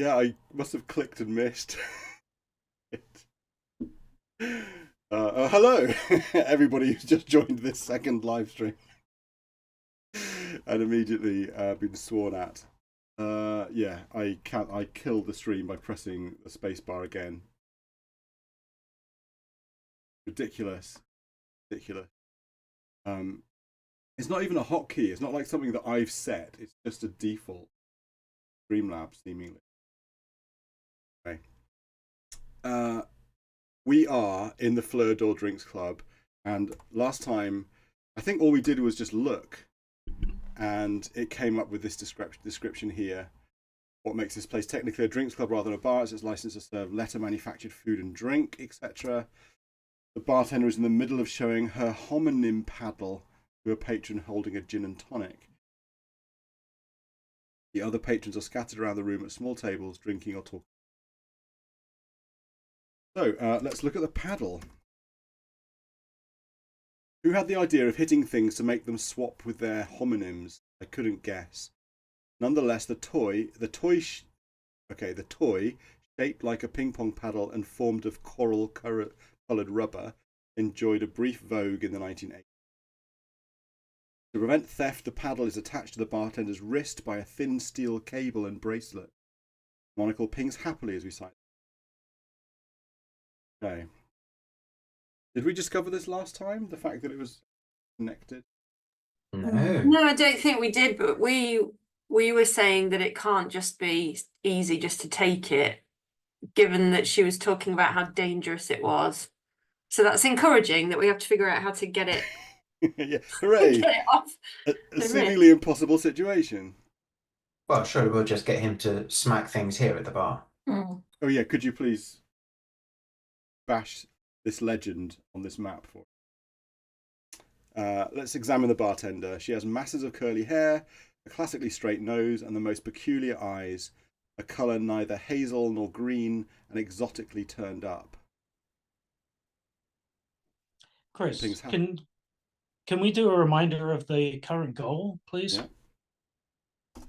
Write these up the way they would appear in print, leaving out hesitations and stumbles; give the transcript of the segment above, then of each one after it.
I must have clicked and missed. Hello, everybody who's just joined this second live stream and immediately been sworn at. Yeah, I killed the stream by pressing the space bar again. Ridiculous, ridiculous. It's not even a hotkey. It's not like something that I've set. It's just a default Streamlabs, seemingly. Okay. We are in the Fleur d'Or Drinks Club, and last time, I think all we did was just look, and it came up with this description here. What makes this place technically a drinks club rather than a bar? It's licensed to serve letter manufactured food and drink, etc. The bartender is in the middle of showing her homonym paddle to a patron holding a gin and tonic. The other patrons are scattered around the room at small tables, drinking or talking. So let's look at the paddle. Who had the idea of hitting things to make them swap with their homonyms? I couldn't guess. Nonetheless, the toy, shaped like a ping pong paddle and formed of coral-coloured rubber, enjoyed a brief vogue in the 1980s. To prevent theft, the paddle is attached to the bartender's wrist by a thin steel cable and bracelet. Monocle pings happily as we sight. Okay. Did we discover this last time? The fact that it was connected? No, I don't think we did, but we were saying that it can't just be easy just to take it, given that she was talking about how dangerous it was. So that's encouraging that we have to figure out how to get it. Yeah, hooray! Get it off. A seemingly impossible situation. Well, surely we'll just get him to smack things here at the bar. Mm. Oh yeah, could you please bash this legend on this map for us? Let's examine the bartender. She has masses of curly hair, a classically straight nose, and the most peculiar eyes, a colour neither hazel nor green, and exotically turned up. Chris, can we do a reminder of the current goal, please? Yeah.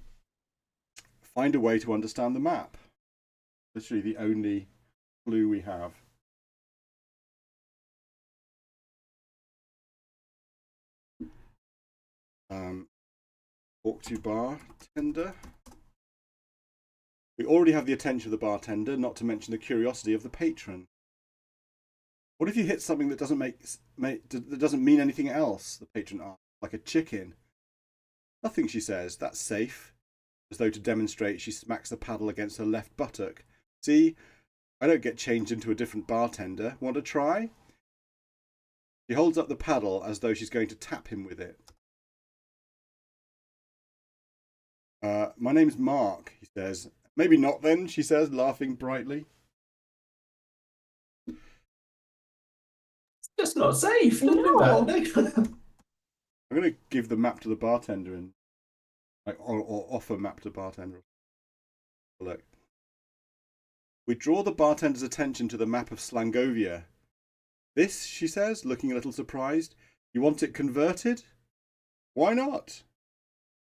Find a way to understand the map. Literally the only clue we have. Talk to bartender. We already have the attention of the bartender, not to mention the curiosity of the patron. What if you hit something that doesn't mean anything else? The patron asks, like a chicken. Nothing, she says. That's safe. As though to demonstrate, she smacks the paddle against her left buttock. See, I don't get changed into a different bartender. Want to try? She holds up the paddle as though she's going to tap him with it. My name's Mark, he says. Maybe not then, she says, laughing brightly. It's just not safe. Don't do that. I'm going to give the map to the bartender and or offer map to bartender. Look. We draw the bartender's attention to the map of Slangovia. This, she says, looking a little surprised. You want it converted? Why not?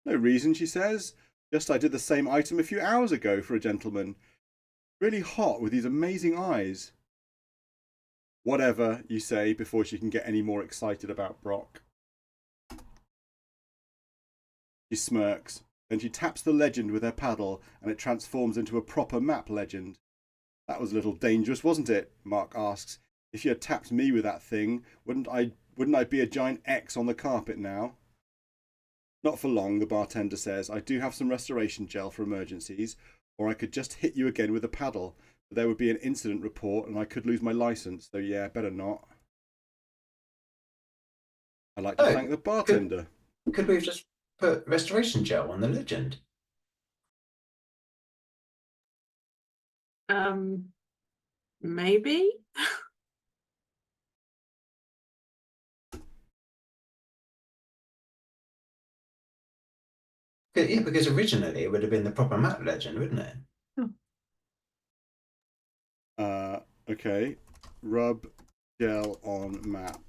No reason, she says. Just I did the same item a few hours ago for a gentleman. Really hot with these amazing eyes. Whatever, you say, before she can get any more excited about Brock. She smirks. Then she taps the legend with her paddle and it transforms into a proper map legend. That was a little dangerous, wasn't it? Mark asks. If you had tapped me with that thing, wouldn't I be a giant X on the carpet now? Not for long, the bartender says. I do have some restoration gel for emergencies, or I could just hit you again with a paddle. But there would be an incident report and I could lose my license, so yeah, better not. I'd like to thank the bartender. Could we have just put restoration gel on the legend? Maybe. Yeah, because originally it would have been the proper map legend, wouldn't it? Okay. Rub gel on map.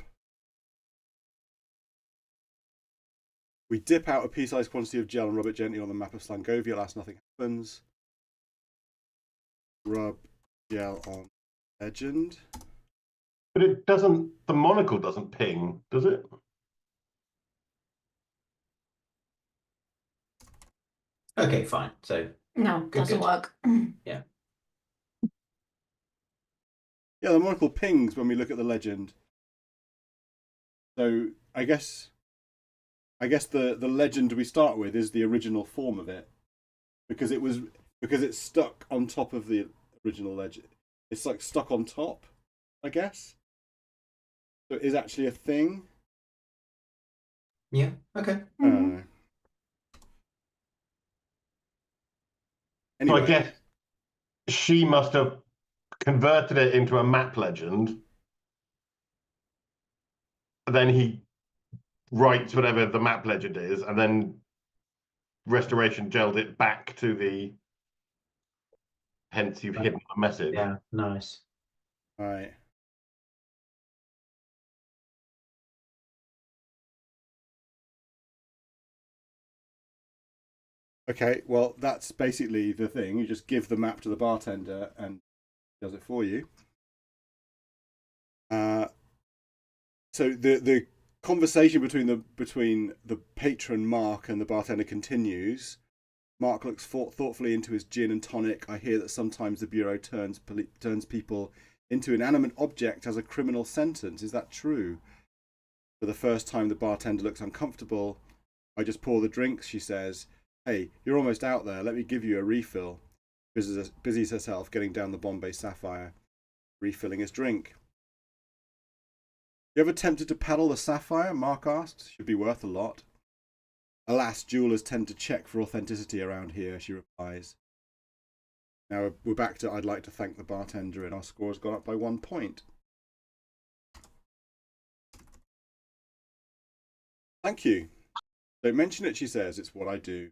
We dip out a pea-sized quantity of gel and rub it gently on the map of Slangovia. Alas, nothing happens. Rub gel on legend. But it doesn't, the monocle doesn't ping, does it? Okay, fine. So No, doesn't work. Yeah. Yeah, the monocle pings when we look at the legend. So I guess the legend we start with is the original form of it, because it's stuck on top of the original legend. It's like stuck on top, I guess. So it is actually a thing. Yeah. Okay. I don't know. Anyway, So I guess she must have converted it into a map legend. Then he writes whatever the map legend is, and then Restoration gelled it back to the. Hence, you've hidden the message. Yeah. Nice. right. Okay, well, that's basically the thing. You just give the map to the bartender and he does it for you. So the conversation between the patron Mark and the bartender continues. Mark looks thoughtfully into his gin and tonic. I hear that sometimes the Bureau turns people into inanimate objects as a criminal sentence. Is that true? For the first time, the bartender looks uncomfortable. I just pour the drinks, she says. Hey, you're almost out there. Let me give you a refill. Busies herself getting down the Bombay Sapphire, refilling his drink. You ever tempted to paddle the Sapphire? Mark asks. Should be worth a lot. Alas, jewelers tend to check for authenticity around here, she replies. Now we're back to I'd like to thank the bartender, and our score has gone up by 1 point. Thank you. Don't mention it, she says. It's what I do.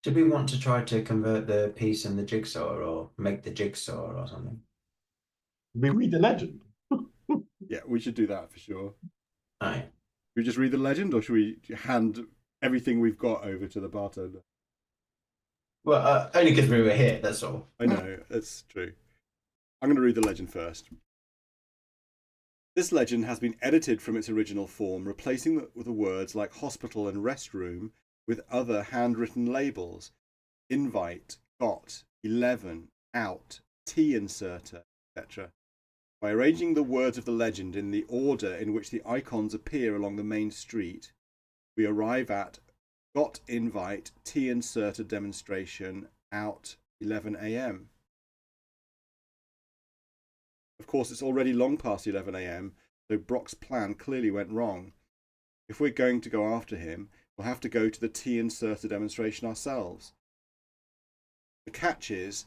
Do we want to try to convert the piece in the jigsaw, or make the jigsaw or something? We read the legend. Yeah, we should do that for sure. Oh, yeah. Should we just read the legend, or should we hand everything we've got over to the bartender? Well, only because we were here, that's all. I know, that's true. I'm going to read the legend first. This legend has been edited from its original form, replacing the words like hospital and restroom with other handwritten labels. Invite, got, 11, out, tea inserter, etc. By arranging the words of the legend in the order in which the icons appear along the main street, we arrive at got invite, tea inserter demonstration, out, 11 a.m. Of course, it's already long past 11 a.m, so Brock's plan clearly went wrong. If we're going to go after him, we'll have to go to the tea inserter demonstration ourselves. The catch is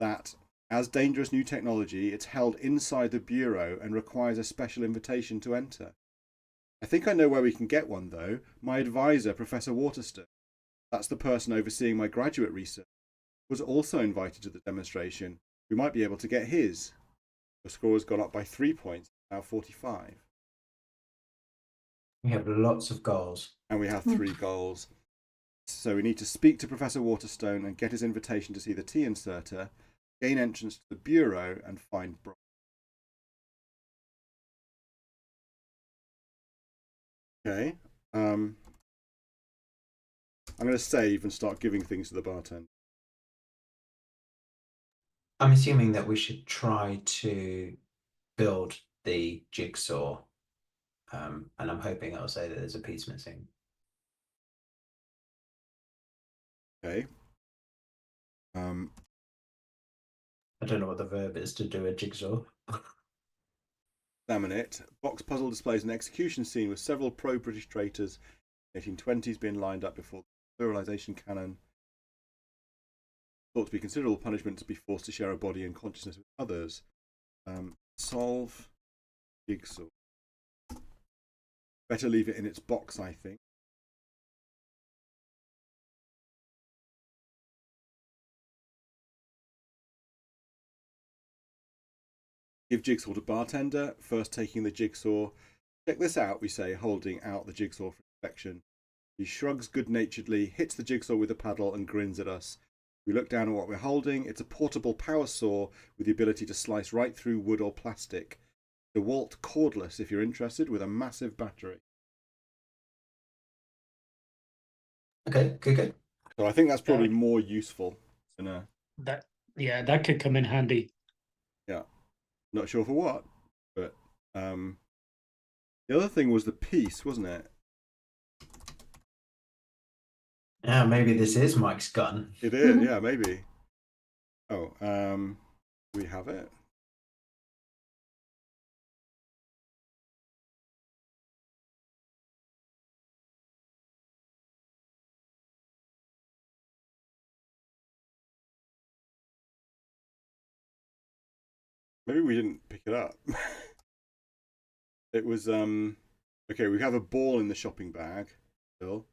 that, as dangerous new technology, it's held inside the Bureau and requires a special invitation to enter. I think I know where we can get one, though. My advisor, Professor Waterston, that's the person overseeing my graduate research, was also invited to the demonstration. We might be able to get his. The score has gone up by 3 points, now 45. We have lots of goals. And we have 3 goals. So we need to speak to Professor Waterstone and get his invitation to see the tea inserter, gain entrance to the Bureau, and find Brock. Okay. I'm going to save and start giving things to the bartender. I'm assuming that we should try to build the jigsaw, and I'm hoping it'll say that there's a piece missing. Okay. I don't know what the verb is to do a jigsaw. Examine it. Box puzzle displays an execution scene with several pro-British traitors in the 1820s being lined up before the pluralisation cannon. Thought to be considerable punishment to be forced to share a body and consciousness with others. Solve jigsaw. Better leave it in its box, I think. Give jigsaw to bartender, first taking the jigsaw. Check this out, we say, holding out the jigsaw for inspection. He shrugs good-naturedly, hits the jigsaw with a paddle, and grins at us. We look down at what we're holding. It's a portable power saw with the ability to slice right through wood or plastic. DeWalt cordless, if you're interested, with a massive battery. Okay, good. So I think that's probably more useful than a... that could come in handy. Yeah. Not sure for what, but the other thing was the piece, wasn't it? Yeah, maybe this is Mike's gun. It is, yeah, maybe. Oh, do we have it? Maybe we didn't pick it up. It was okay, we have a ball in the shopping bag still.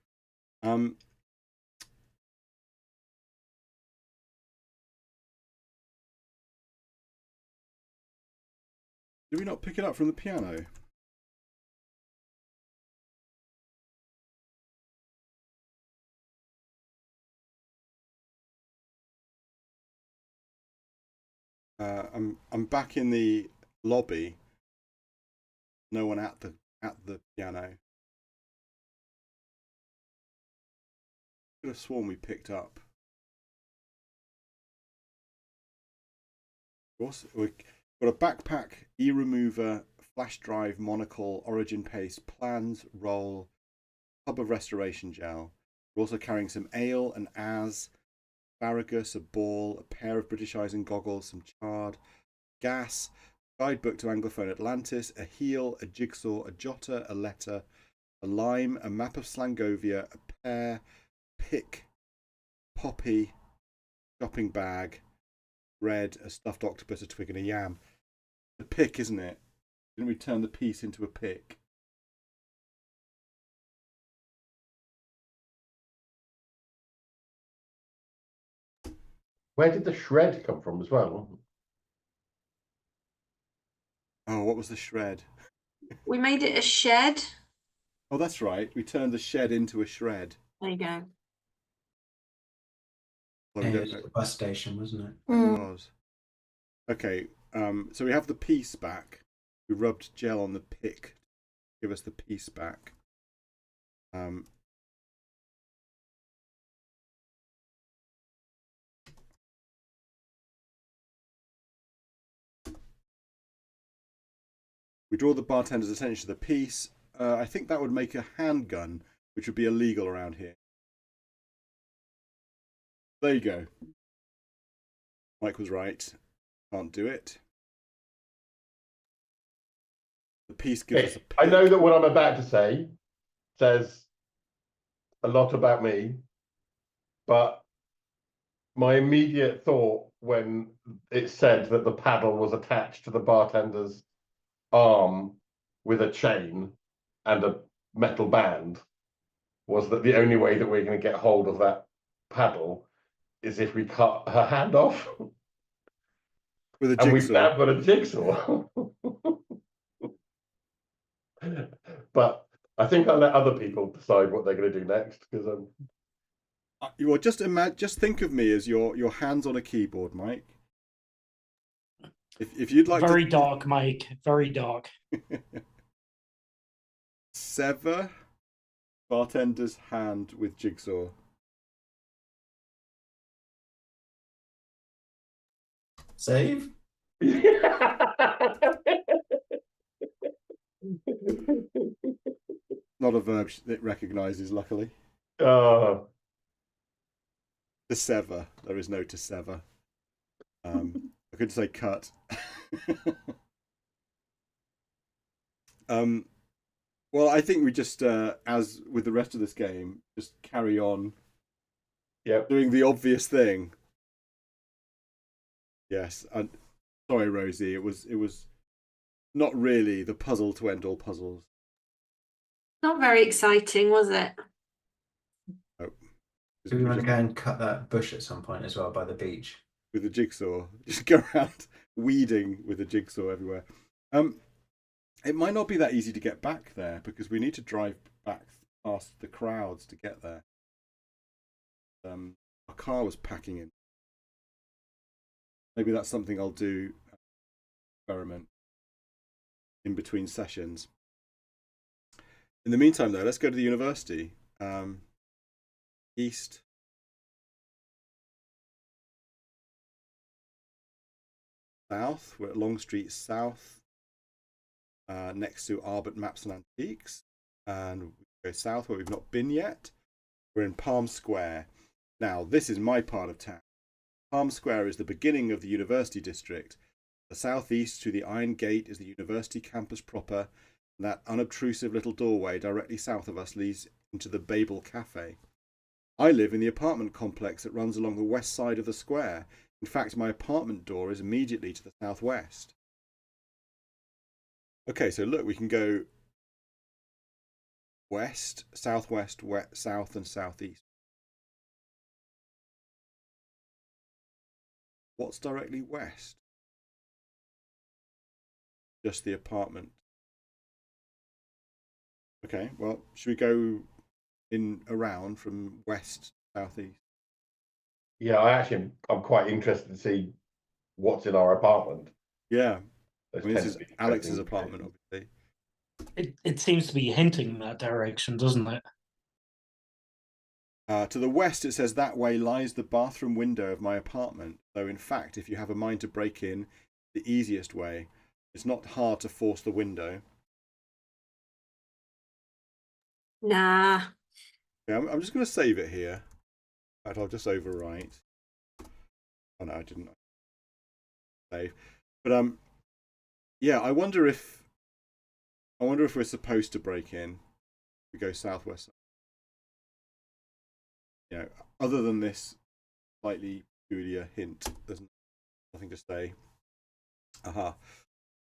Did we not pick it up from the piano? I'm back in the lobby. No one at the piano. Could have sworn we picked up. We've got a backpack, e-remover, flash drive, monocle, origin paste, plans, roll, tub of restoration gel. We're also carrying some ale, an asparagus, a ball, a pair of Britishizing goggles, some chard, gas, guidebook to Anglophone Atlantis, a heel, a jigsaw, a jotter, a letter, a lime, a map of Slangovia, a pear, pick, poppy, shopping bag, bread, a stuffed octopus, a twig, and a yam. The pick, isn't it? Didn't we turn the piece into a pick? Where did the shred come from as well? Oh, what was the shred? We made it a shed. Oh, that's right. We turned the shed into a shred. There you go. Well, It was the bus station, wasn't it? It was. Okay, so we have the piece back. We rubbed gel on the pick. Give us the piece back. We draw the bartender's attention to the piece. I think that would make a handgun, which would be illegal around here. There you go. Mike was right. Can't do it. The piece gives us a pick. I know that what I'm about to say says a lot about me, but my immediate thought when it said that the paddle was attached to the bartender's arm with a chain and a metal band was that the only way that we're going to get hold of that paddle is if we cut her hand off. With a jigsaw. And we've now got a jigsaw. But I think I'll let other people decide what they're going to do next, because well, just think of me as your hands on a keyboard, Mike. If you'd like very dark, Mike. Very dark. Sever bartender's hand with jigsaw. Save? Not a verb it recognises, luckily. Oh. To sever. There is no to sever. I could say cut. Well, I think we just, as with the rest of this game, just carry on. Yep. Doing the obvious thing. Yes. Sorry, Rosie. It was not really the puzzle to end all puzzles. Not very exciting, was it? Oh. Do we want to go and cut that bush at some point as well by the beach? With a jigsaw. Just go around weeding with a jigsaw everywhere. It might not be that easy to get back there because we need to drive back past the crowds to get there. Our car was packing in. Maybe that's something I'll do. Experiment in between sessions. In the meantime, though, let's go to the university. East. South. We're at Long Street South, next to Arbet Maps and Antiques. And we go south where we've not been yet. We're in Palm Square. Now, this is my part of town. Palm Square is the beginning of the university district. The southeast to the Iron Gate is the university campus proper, and that unobtrusive little doorway directly south of us leads into the Babel Cafe. I live in the apartment complex that runs along the west side of the square. In fact, my apartment door is immediately to the southwest. Okay, so look, we can go west, southwest, west, south, and southeast. What's directly west? Just the apartment. Okay, well, should we go in around from west to southeast? Yeah, I'm quite interested to see what's in our apartment. Yeah, I mean, this is Alex's apartment, obviously. It seems to be hinting in that direction, doesn't it? To the west, it says that way lies the bathroom window of my apartment. Though, in fact, if you have a mind to break in, the easiest way. It's not hard to force the window. Nah. Yeah, I'm just going to save it here. In fact, I'll just overwrite. Oh no, I didn't save. But yeah, I wonder if we're supposed to break in. We go southwest. You know, other than this slightly peculiar hint, there's nothing to say. Aha.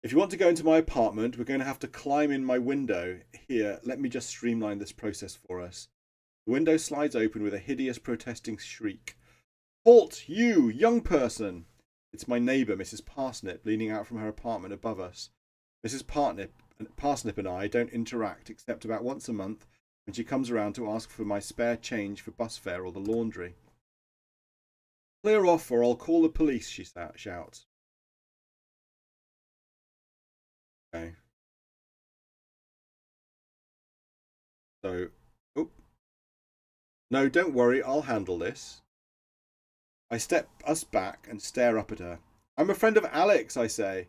If you want to go into my apartment, we're going to have to climb in my window. Here, let me just streamline this process for us. The window slides open with a hideous protesting shriek. Halt, you, young person! It's my neighbour, Mrs. Parsnip, leaning out from her apartment above us. Mrs. Parsnip and I don't interact except about once a month when she comes around to ask for my spare change for bus fare or the laundry. Clear off or I'll call the police, she shouts. Okay. So, oh. No, don't worry, I'll handle this. I step us back and stare up at her. I'm a friend of Alex, I say.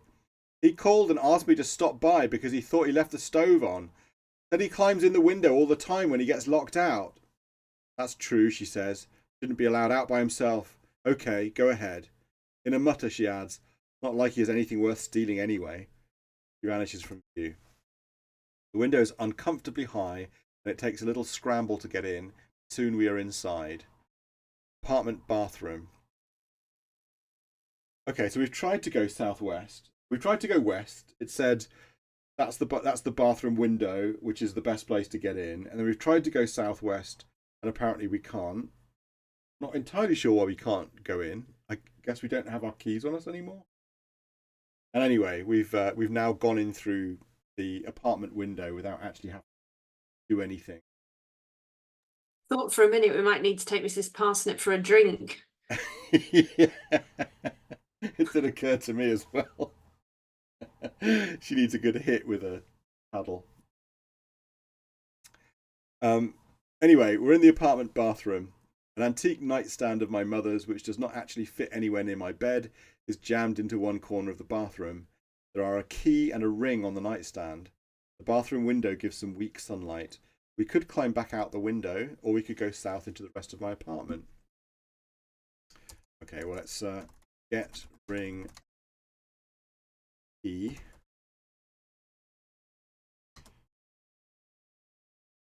He called and asked me to stop by because he thought he left the stove on. Said he climbs in the window all the time when he gets locked out. That's true, she says. Shouldn't be allowed out by himself. Okay, go ahead. In a mutter, she adds. Not like he has anything worth stealing anyway. He vanishes from view. The window is uncomfortably high, and it takes a little scramble to get in. Soon we are inside. Apartment bathroom. Okay, so we've tried to go southwest. We've tried to go west. It said that's the bathroom window, which is the best place to get in. And then we've tried to go southwest, and apparently we can't. Not entirely sure why we can't go in. I guess we don't have our keys on us anymore. And anyway, we've now gone in through the apartment window without actually having to do anything. Thought for a minute we might need to take Mrs. Parsnip for a drink. Yeah. It did occur to me as well. She needs a good hit with a paddle. Anyway, we're in the apartment bathroom. An antique nightstand of my mother's, which does not actually fit anywhere near my bed, is jammed into one corner of the bathroom. There are a key and a ring on the nightstand. The bathroom window gives some weak sunlight. We could climb back out the window, or we could go south into the rest of my apartment. Okay, well, let's get ring key.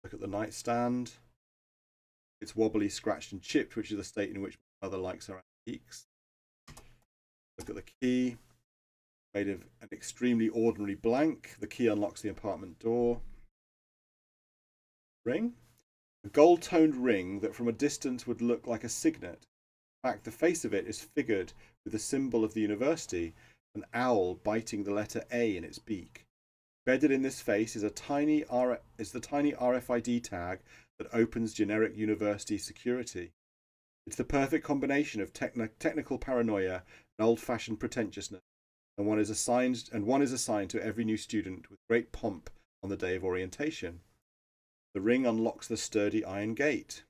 Look at the nightstand. It's wobbly, scratched and chipped, which is the state in which my mother likes her antiques. Look at the key. Made of an extremely ordinary blank. The key unlocks the apartment door. Ring. A gold-toned ring that from a distance would look like a signet. In fact, the face of it is figured with the symbol of the university, an owl biting the letter A in its beak. Embedded in this face is the tiny RFID tag that opens generic university security. It's the perfect combination of technical paranoia and old-fashioned pretentiousness, and one is assigned to every new student with great pomp on the day of orientation. The ring unlocks the sturdy iron gate.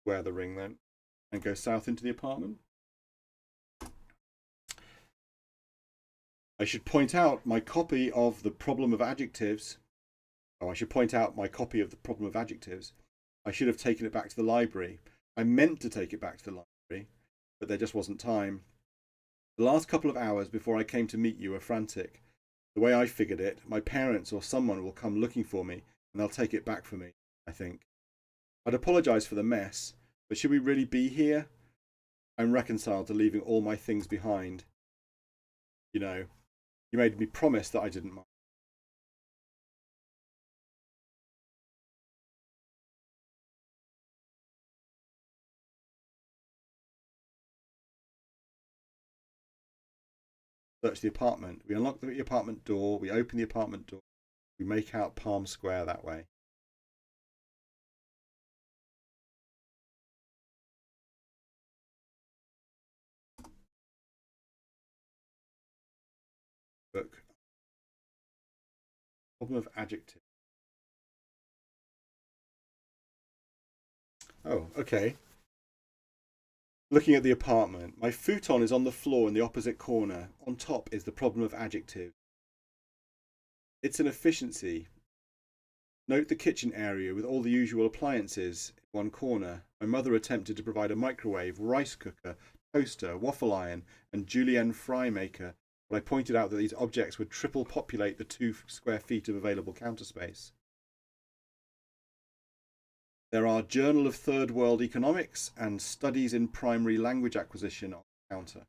Wear the ring then, and go south into the apartment. I should point out my copy of the problem of adjectives. I should have taken it back to the library. I meant to take it back to the library, but there just wasn't time. The last couple of hours before I came to meet you were frantic. The way I figured it, my parents or someone will come looking for me, and they'll take it back for me, I think. I'd apologise for the mess, but should we really be here? I'm reconciled to leaving all my things behind. You know, you made me promise that I didn't mind. Search the apartment. We unlock the apartment door. We open the apartment door. We make out Palm Square that way. Book. Problem of adjective. Oh, okay. Looking at the apartment, my futon is on the floor in the opposite corner. On top is the problem of adjective. It's an efficiency. Note the kitchen area with all the usual appliances in one corner. My mother attempted to provide a microwave, rice cooker, toaster, waffle iron, and julienne fry maker, but I pointed out that these objects would triple populate the 2 square feet of available counter space. There are Journal of Third World Economics and Studies in Primary Language Acquisition on the counter.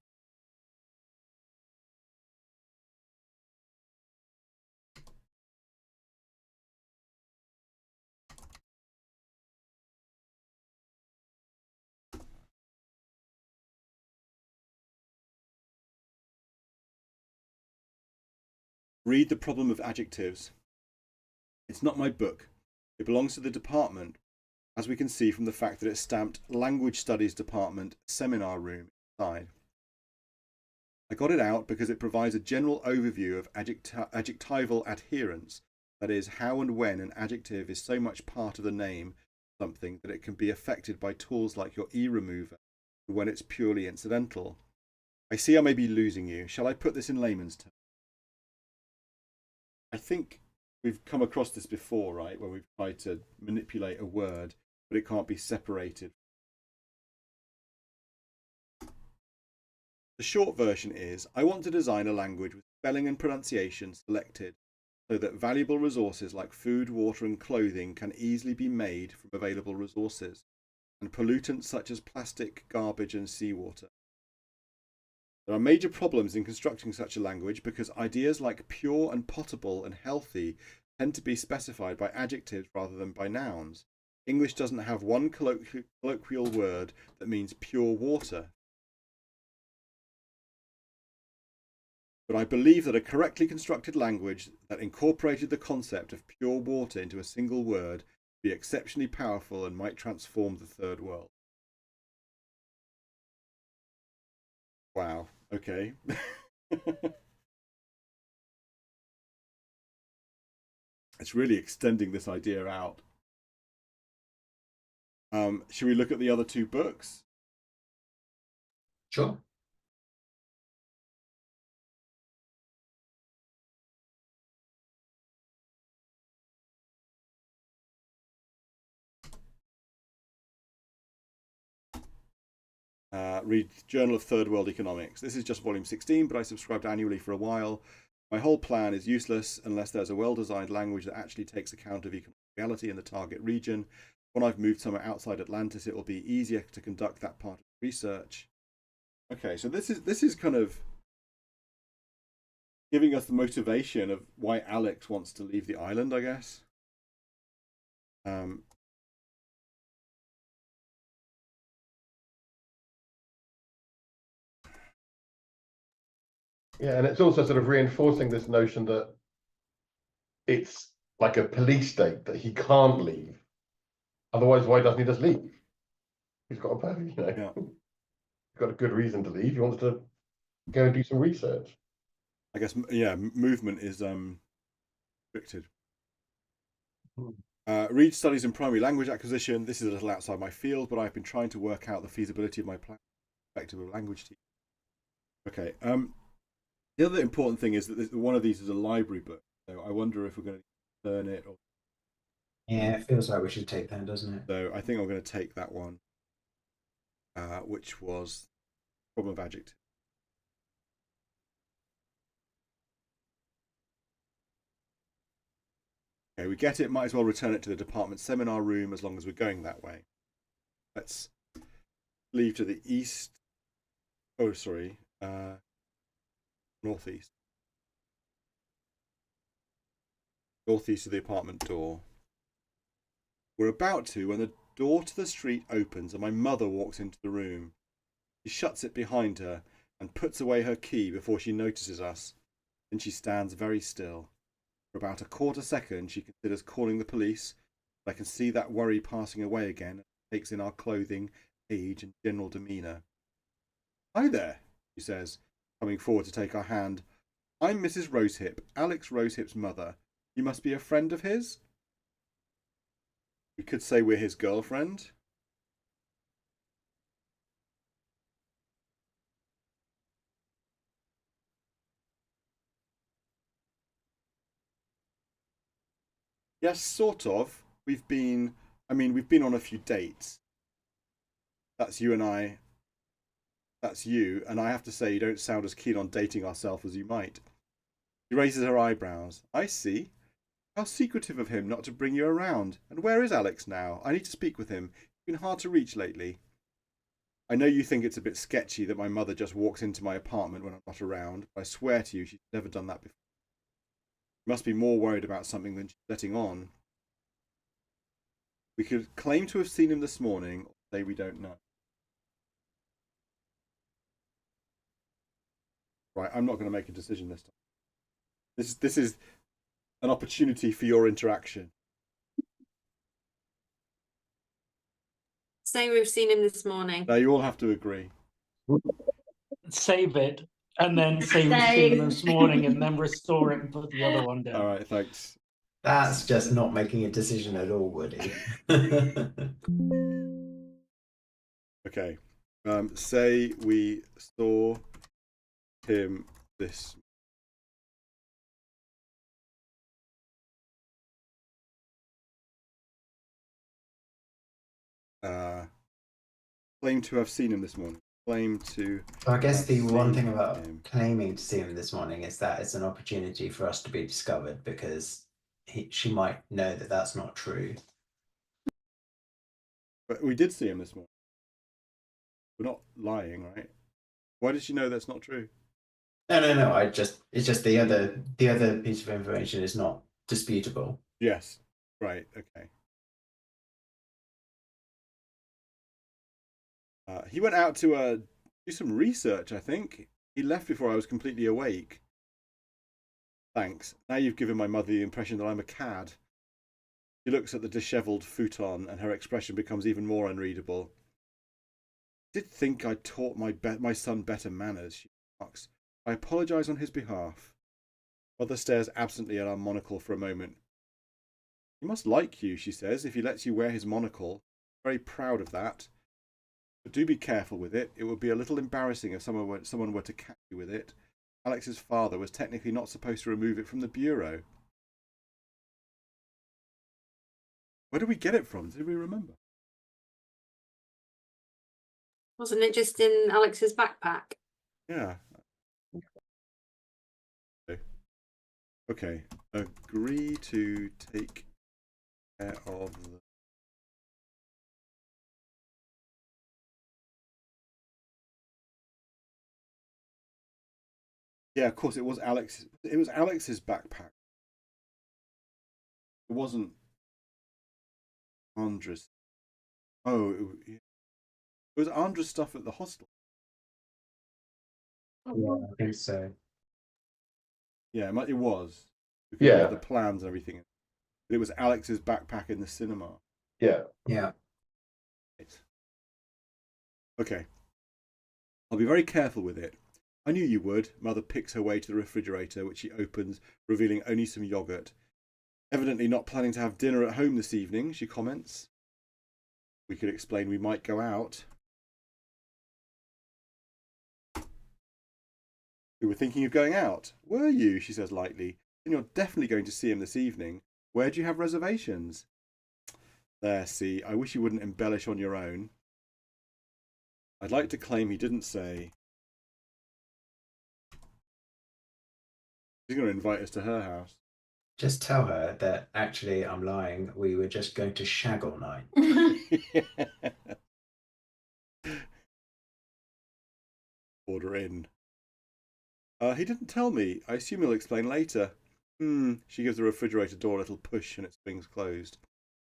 Read the problem of adjectives. It's not my book. It belongs to the department, as we can see from the fact that it's stamped Language Studies Department Seminar Room inside. I got it out because it provides a general overview of adjectival adherence, that is, how and when an adjective is so much part of the name of something that it can be affected by tools like your e-remover when it's purely incidental. I see I may be losing you. Shall I put this in layman's terms? I think we've come across this before, right, where we've tried to manipulate a word, but it can't be separated. The short version is, I want to design a language with spelling and pronunciation selected so that valuable resources like food, water and clothing can easily be made from available resources, and pollutants such as plastic, garbage and seawater. There are major problems in constructing such a language because ideas like pure and potable and healthy tend to be specified by adjectives rather than by nouns. English doesn't have one colloquial word that means pure water. But I believe that a correctly constructed language that incorporated the concept of pure water into a single word would be exceptionally powerful and might transform the third world. Wow, okay. It's really extending this idea out. Should we look at the other 2 books? Sure. Read Journal of Third World Economics. This is just volume 16, but I subscribed annually for a while. My whole plan is useless unless there's a well-designed language that actually takes account of economic reality in the target region. When I've moved somewhere outside Atlantis, it will be easier to conduct that part of the research. Okay, so this is kind of giving us the motivation of why Alex wants to leave the island, I guess. Yeah, and it's also sort of reinforcing this notion that it's like a police state, that he can't leave. Otherwise, why doesn't he just leave? He's got a perfect, Yeah. He's got a good reason to leave. He wants to go and do some research. I guess, yeah, movement is restricted. Reed studies in primary language acquisition. This is a little outside my field, but I've been trying to work out the feasibility of my plan perspective of language teaching. Okay. The other important thing is that one of these is a library book, so I wonder if we're going to turn it. Or... Yeah, it feels like we should take that, doesn't it? So I think I'm going to take that one, which was problem of adjective. Okay, we get it. Might as well return it to the department seminar room as long as we're going that way. Let's leave to the east. Oh, sorry. Northeast. Northeast of the apartment door. We're about to when the door to the street opens and my mother walks into the room. She shuts it behind her and puts away her key before she notices us. Then she stands very still. For about a quarter second, she considers calling the police. But I can see that worry passing away again and takes in our clothing, age, and general demeanour. Hi there, she says, coming forward to take our hand. I'm Mrs. Rosehip, Alex Rosehip's mother. You must be a friend of his? We could say we're his girlfriend. Yes, sort of. We've been on a few dates. That's you and I. That's you, and I have to say you don't sound as keen on dating ourselves as you might. She raises her eyebrows. I see. How secretive of him not to bring you around. And where is Alex now? I need to speak with him. He's been hard to reach lately. I know you think it's a bit sketchy that my mother just walks into my apartment when I'm not around, but I swear to you she's never done that before. She must be more worried about something than she's letting on. We could claim to have seen him this morning, or say we don't know. Right, I'm not going to make a decision this time. This is an opportunity for your interaction. Say we've seen him this morning. Now you all have to agree. Save it and then say we've seen him this morning and then restore it and put the other one down. All right, thanks. That's just not making a decision at all, Woody. Okay. Say we saw him this. Claim to have seen him this morning. Claim to. So I guess the one thing about claiming to see him this morning is that it's an opportunity for us to be discovered, because she might know that that's not true. But we did see him this morning. We're not lying, right? Why did she know that's not true? No. It's just the other piece of information is not disputable. Yes. Right. Okay. He went out to do some research, I think. He left before I was completely awake. Thanks. Now you've given my mother the impression that I'm a cad. She looks at the dishevelled futon and her expression becomes even more unreadable. I did think I taught my son better manners, she remarks. I apologise on his behalf. Mother stares absently at our monocle for a moment. He must like you, she says, if he lets you wear his monocle. Very proud of that. But do be careful with it. It would be a little embarrassing if someone were to catch you with it. Alex's father was technically not supposed to remove it from the bureau. Where did we get it from? Did we remember? Wasn't it just in Alex's backpack? Yeah. Okay. Agree to take care of the... Yeah, of course, it was Alex. It was Alex's backpack. It wasn't Andra's. Oh, it was Andra's stuff at the hostel. Yeah, I think so. Yeah, it was. Yeah. The plans and everything. But it was Alex's backpack in the cinema. Yeah. Yeah. Right. Okay. I'll be very careful with it. I knew you would. Mother picks her way to the refrigerator, which she opens, revealing only some yogurt. Evidently not planning to have dinner at home this evening, she comments. We could explain we might go out. We were thinking of going out. Were you? She says lightly. Then you're definitely going to see him this evening. Where do you have reservations? There, see, I wish you wouldn't embellish on your own. I'd like to claim he didn't say. She's going to invite us to her house. Just tell her that actually I'm lying. We were just going to shag all night. Order in. He didn't tell me. I assume he'll explain later. She gives the refrigerator door a little push and it swings closed.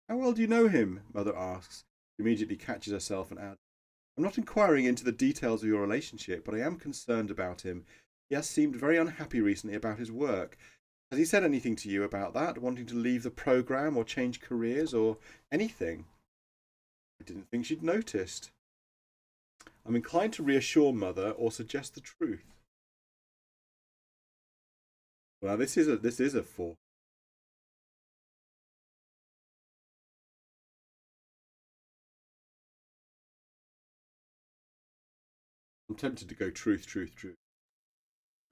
How well do you know him? Mother asks. She immediately catches herself and adds, I'm not inquiring into the details of your relationship, but I am concerned about him. He has seemed very unhappy recently about his work. Has he said anything to you about that, wanting to leave the programme or change careers or anything? I didn't think she'd noticed. I'm inclined to reassure Mother or suggest the truth. Well, this is a 4. I'm tempted to go truth.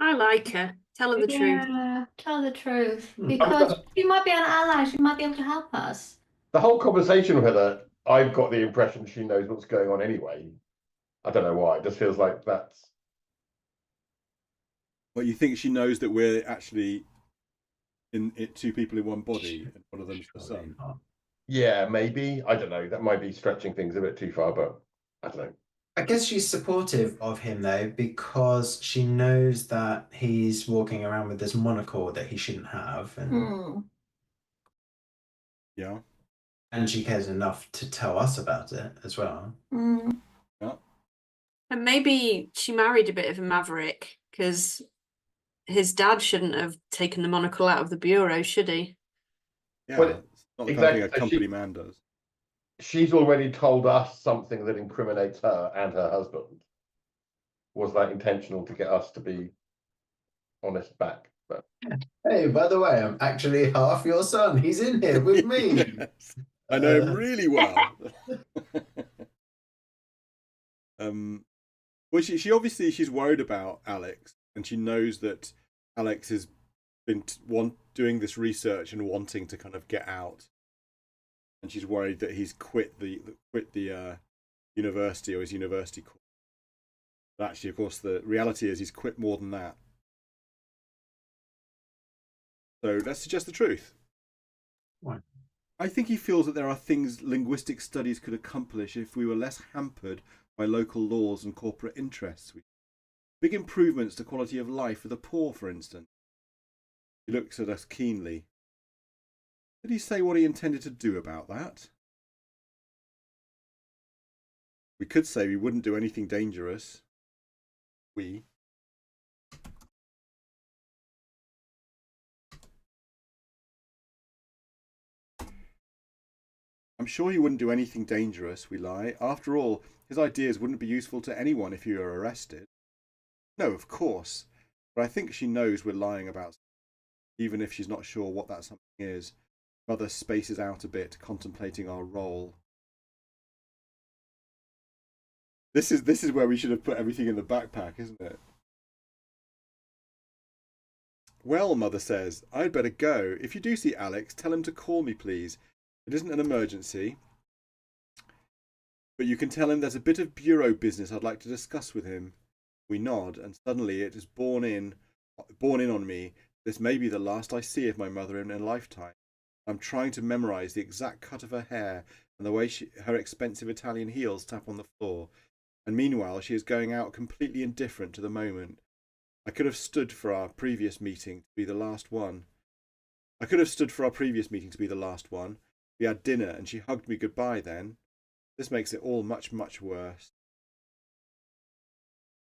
I like her. Tell her the truth. Yeah, tell the truth. Because she might be an ally, she might be able to help us. The whole conversation with her, I've got the impression she knows what's going on anyway. I don't know why. It just feels like that's. Well, you think she knows that we're actually in it, 2 people in one body, and one of them's the son? Yeah, maybe. I don't know. That might be stretching things a bit too far, but I don't know. I guess she's supportive of him though, because she knows that he's walking around with this monocle that he shouldn't have, and Yeah. and she cares enough to tell us about it as well. Yeah. And maybe she married a bit of a maverick, because his dad shouldn't have taken the monocle out of the bureau, should he? Yeah. Well, it's not the kind of exactly. thing a company man does. She's already told us something that incriminates her and her husband. Was that intentional to get us to be honest back? But Hey, by the way, I'm actually half your son. He's in here with me. Yes. I know him really well. Well, she obviously she's worried about Alex, and she knows that Alex has been doing this research and wanting to kind of get out, and she's worried that he's quit the university or his university course. But actually, of course, the reality is he's quit more than that. So let's suggest the truth. Why? I think he feels that there are things linguistic studies could accomplish if we were less hampered by local laws and corporate interests. Big improvements to quality of life for the poor, for instance. He looks at us keenly. Did he say what he intended to do about that? We could say we wouldn't do anything dangerous. I'm sure he wouldn't do anything dangerous, we lie. After all, his ideas wouldn't be useful to anyone if he were arrested. No, of course. But I think she knows we're lying about something, even if she's not sure what that something is. Mother spaces out a bit, contemplating our role. This is where we should have put everything in the backpack, isn't it? Well, Mother says, I'd better go. If you do see Alex, tell him to call me, please. It isn't an emergency. But you can tell him there's a bit of bureau business I'd like to discuss with him. We nod, and suddenly it is borne in on me. This may be the last I see of my mother in a lifetime. I'm trying to memorize the exact cut of her hair and the way her expensive Italian heels tap on the floor. And meanwhile, she is going out completely indifferent to the moment. I could have stood for our previous meeting to be the last one. We had dinner and she hugged me goodbye then. This makes it all much, much worse.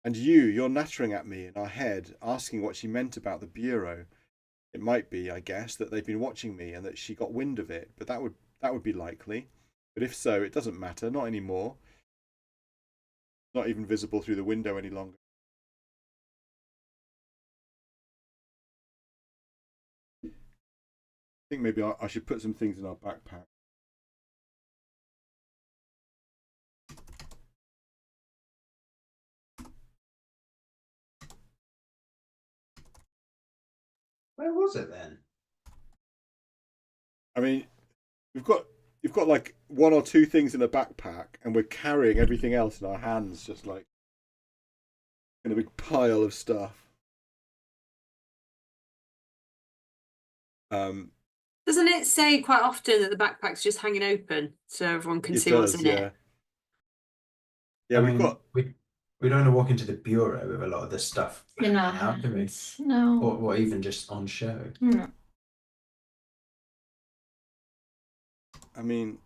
And you're nattering at me in our head, asking what she meant about the bureau. It might be, I guess, that they've been watching me and that she got wind of it, but that would be likely. But if so, it doesn't matter, not anymore. Not even visible through the window any longer. I think maybe I should put some things in our backpack. Where was it then? I mean, you've got like one or two things in a backpack, and we're carrying everything else in our hands, just like in a big pile of stuff. Doesn't it say quite often that the backpack's just hanging open so everyone can see what's in it? Yeah, we've got. We don't want to walk into the bureau with a lot of this stuff In our out, do we? hands. No. Or even just on show. No. I mean,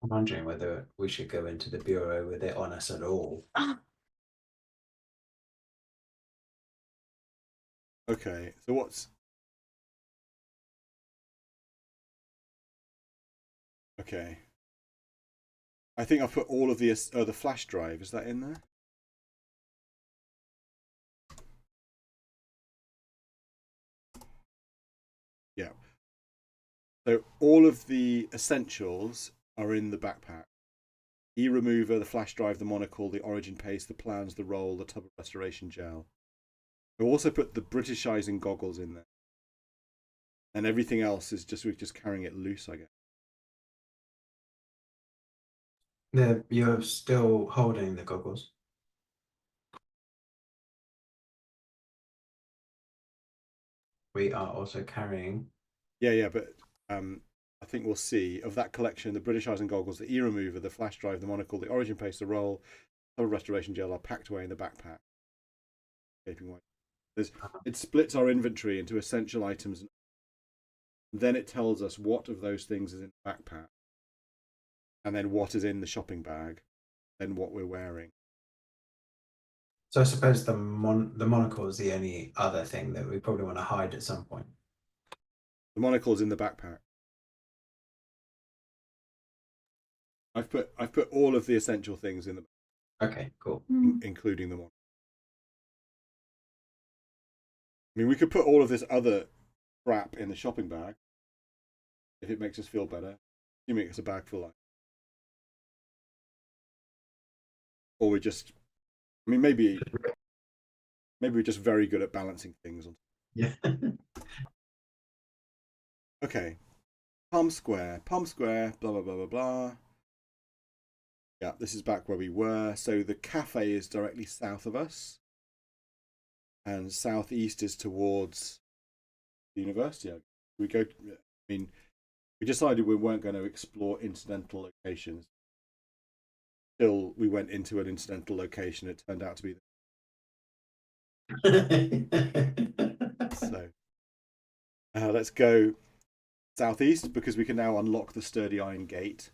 I'm wondering whether we should go into the bureau with it on us at all. okay. So what's okay? I think I've put all of the flash drive. Is that in there? Yeah. So all of the essentials are in the backpack. E-remover, the flash drive, the monocle, the origin paste, the plans, the roll, the tub of restoration gel. I also put the Britishizing goggles in there. And everything else is we're just carrying it loose, I guess. You're still holding the goggles. We are also carrying. Yeah, but I think we'll see of that collection: the Britishizing goggles, the e-remover, the flash drive, the monocle, the origin paste, the roll, the restoration gel are packed away in the backpack. It splits our inventory into essential items, and then it tells us what of those things is in the backpack, and then what is in the shopping bag, then what we're wearing. So I suppose the monocle is the only other thing that we probably want to hide at some point. The monocle is in the backpack. I've put all of the essential things in the backpack. Okay, cool. Including the monocle. I mean, we could put all of this other crap in the shopping bag if it makes us feel better. You make us a bag full of. Or we just, I mean, maybe we're just very good at balancing things. Yeah. Okay. Palm Square, blah, blah, blah, blah, blah. Yeah, this is back where we were. So the cafe is directly south of us. And southeast is towards the university. We decided we weren't going to explore incidental locations. Till we went into an incidental location, it turned out to be so let's go southeast, because we can now unlock the sturdy iron gate.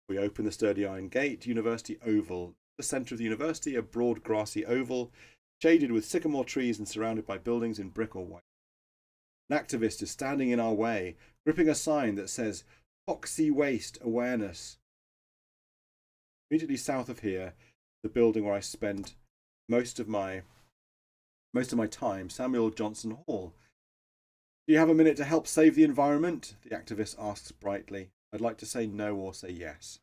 We open the sturdy iron gate. University Oval. The centre of the university, a broad grassy oval, shaded with sycamore trees and surrounded by buildings in brick or white. An activist is standing in our way, gripping a sign that says Toxie Waste Awareness. Immediately south of here, the building where I spend most of my time, Samuel Johnson Hall. Do you have a minute to help save the environment? The activist asks brightly. I'd like to say no or say yes.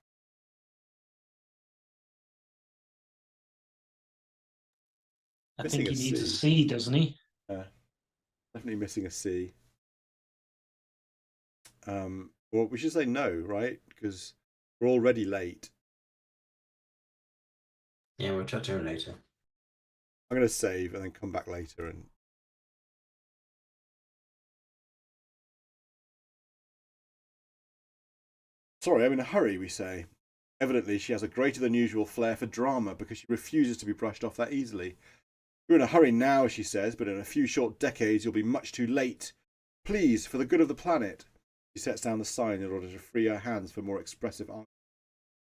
I think he needs a C, doesn't he? Definitely missing a C. Well, we should say no, right? Because we're already late. Yeah, we'll chat to him later. I'm going to save and then come back later and. Sorry, I'm in a hurry, we say. Evidently, she has a greater than usual flair for drama because she refuses to be brushed off that easily. You're in a hurry now, she says, but in a few short decades you'll be much too late. Please, for the good of the planet. She sets down the sign in order to free her hands for more expressive answers.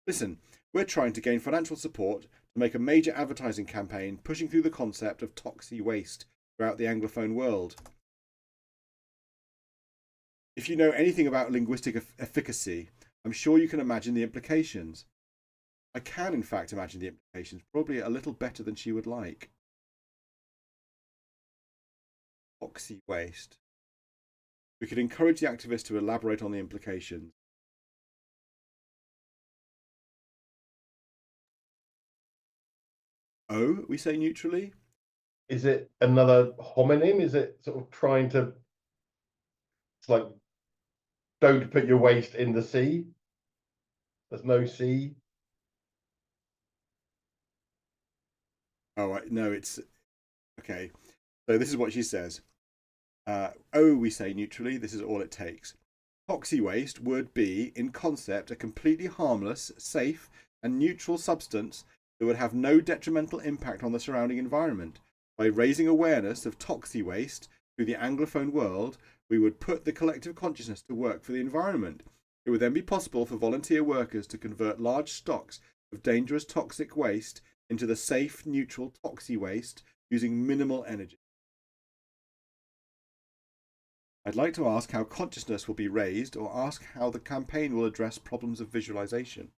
Listen, we're trying to gain financial support to make a major advertising campaign pushing through the concept of toxic waste throughout the Anglophone world. If you know anything about linguistic efficacy, I'm sure you can imagine the implications. I can, in fact, imagine the implications, probably a little better than she would like. Toxic waste. We could encourage the activists to elaborate on the implications. Oh, we say neutrally? Is it another homonym? Is it sort of trying to, it's like, don't put your waste in the sea? There's no sea. Oh, no, it's... Okay, so this is what she says. Oh, we say neutrally, this is all it takes. Toxic waste would be, in concept, a completely harmless, safe, and neutral substance that would have no detrimental impact on the surrounding environment. By raising awareness of toxic waste through the Anglophone world, we would put the collective consciousness to work for the environment. It would then be possible for volunteer workers to convert large stocks of dangerous toxic waste into the safe, neutral toxic waste using minimal energy. I'd like to ask how consciousness will be raised, or ask how the campaign will address problems of visualization.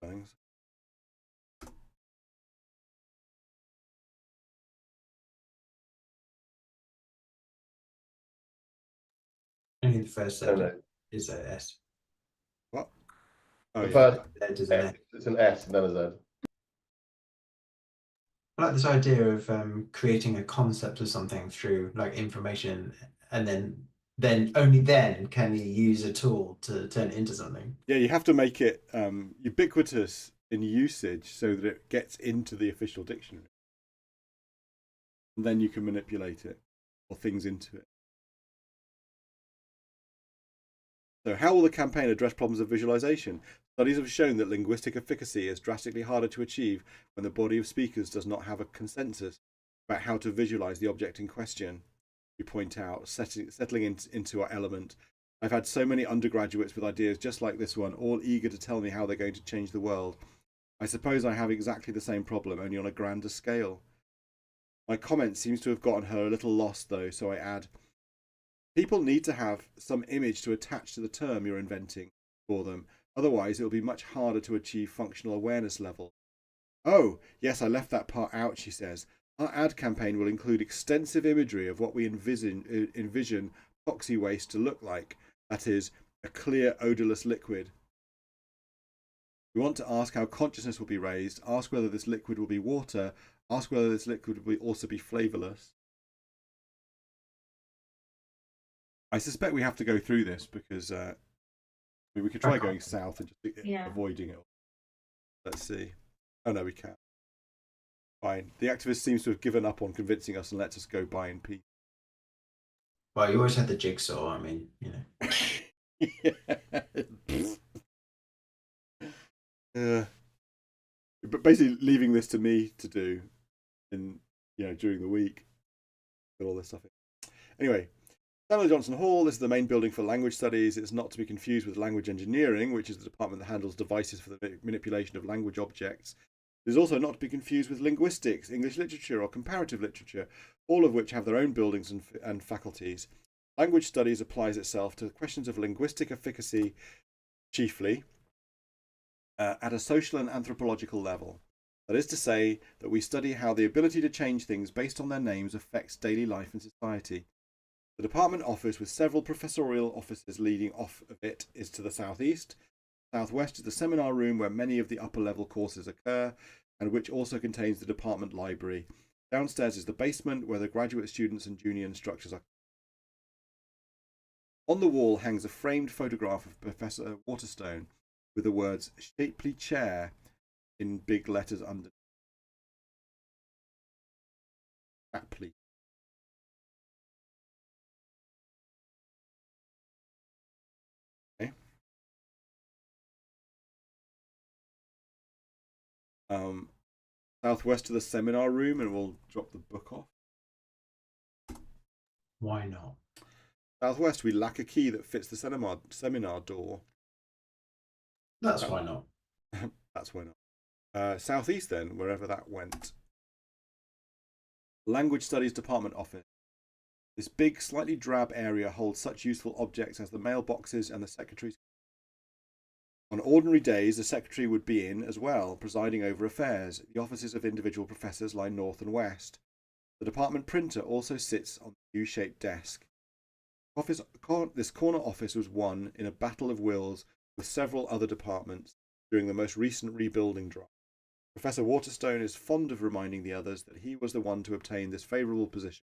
Thanks. Only the first No, letter is a S. What? Oh, the yeah. first Letter is an S. it's an S and then a Z. I like this idea of creating a concept of something through like information, and then only then can you use a tool to turn it into something. Yeah, you have to make it ubiquitous in usage so that it gets into the official dictionary. And then you can manipulate it or things into it. So how will the campaign address problems of visualization? Studies have shown that linguistic efficacy is drastically harder to achieve when the body of speakers does not have a consensus about how to visualize the object in question. You point out, settling into our element. I've had so many undergraduates with ideas just like this one, all eager to tell me how they're going to change the world. I suppose I have exactly the same problem, only on a grander scale. My comment seems to have gotten her a little lost, though, so I add, people need to have some image to attach to the term you're inventing for them. Otherwise, it will be much harder to achieve functional awareness level. Oh, yes, I left that part out, she says. Our ad campaign will include extensive imagery of what we envision toxic waste to look like. That is, a clear, odorless liquid. We want to ask how consciousness will be raised, ask whether this liquid will be water, ask whether this liquid will also be flavourless. I suspect we have to go through this because we could try going south and just avoiding it. Let's see. Oh no, we can't. Fine. The activist seems to have given up on convincing us and lets us go by in peace. Well, you always had the jigsaw. I mean, But basically leaving this to me to do in during the week. Put all this stuff in. Anyway, Samuel Johnson Hall, this is the main building for language studies. It's not to be confused with language engineering, which is the department that handles devices for the manipulation of language objects. It is also not to be confused with linguistics, English literature, or comparative literature, all of which have their own buildings and faculties. Language studies applies itself to questions of linguistic efficacy, chiefly, at a social and anthropological level. That is to say, that we study how the ability to change things based on their names affects daily life and society. The department office, with several professorial offices leading off of it, is to the southeast. Southwest is the seminar room where many of the upper level courses occur, and which also contains the department library. Downstairs is the basement where the graduate students and junior instructors are. On the wall hangs a framed photograph of Professor Waterstone with the words "shapely chair" in big letters under. That please. Okay. Southwest to the seminar room, and we'll drop the book off. Why not? Southwest, we lack a key that fits the seminar door. That's why not. That's why not. Southeast then, wherever that went. Language Studies Department office. This big, slightly drab area holds such useful objects as the mailboxes and the secretary's. On ordinary days, the secretary would be in as well, presiding over affairs. The offices of individual professors lie north and west. The department printer also sits on the U-shaped desk. This corner office was won in a battle of wills with several other departments during the most recent rebuilding drive. Professor Waterstone is fond of reminding the others that he was the one to obtain this favourable position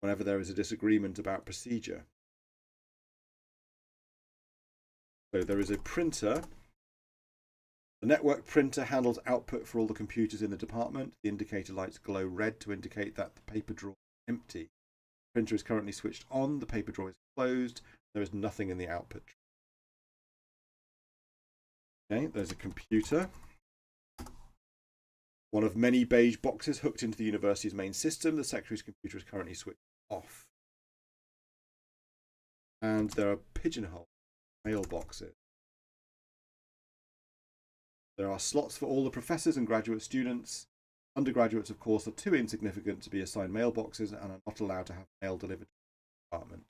whenever there is a disagreement about procedure. So there is a printer. The network printer handles output for all the computers in the department. The indicator lights glow red to indicate that the paper drawer is empty. The printer is currently switched on. The paper drawer is closed. There is nothing in the output. Okay, there's a computer. One of many beige boxes hooked into the university's main system. The secretary's computer is currently switched off. And there are pigeonhole mailboxes. There are slots for all the professors and graduate students. Undergraduates, of course, are too insignificant to be assigned mailboxes and are not allowed to have mail delivered to the department.